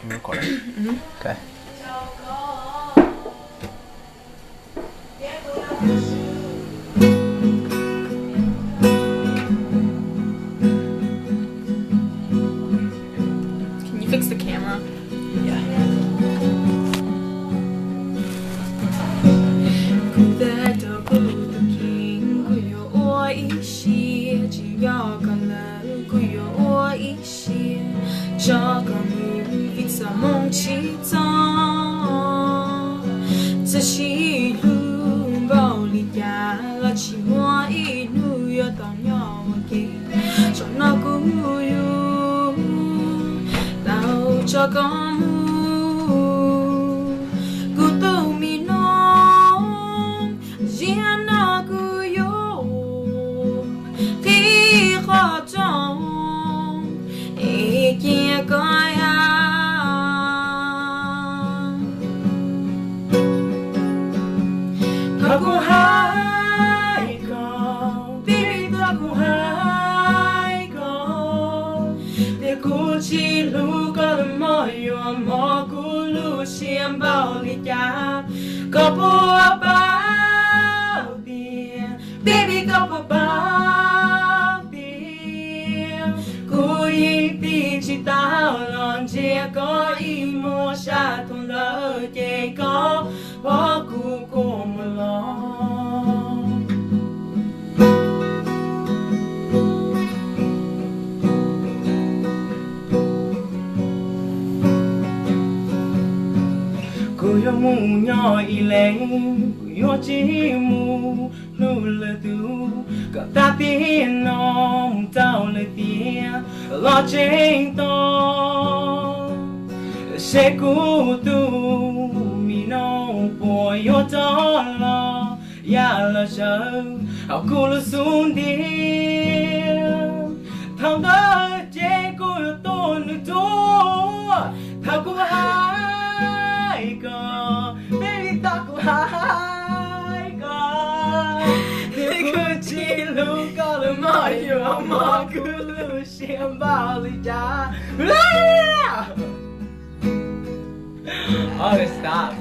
I'm recording. Okay. Can you fix the camera? Yeah. 古代的古的听，古有我一些，只要可能，古有我一些，这个梦在梦其中，这是一路暴力呀，寂寞一路要到鸟给，说那古有，到这个梦。Aku hai kau, diri aku hai kau. Dia ku chỉ lu có mơ yo mơ ku lu xiêm bao li cha. Có bùa bao tiền, baby có bùa bao tiền. Ku ý đi chỉ tao lon chia có ý mua sa thùng lỡ chê có bỏ ku cô mà lo. Cô yo mu nhỏ y lên, cô yo chỉ mu lu lơ tu, cả ta tiếng non tao lơ tiếng lo trên to, sẽ cố tu mi non bỏ yo to lo, ya lo sợ, học cô lo xuống đi, thằng đó chế cô lo to nữa to, thằng cô hai go, baby ta cô hai go, để cô chỉ lu có lo mơ yo mơ cô lu xiêm bao li cha. Oh, stop.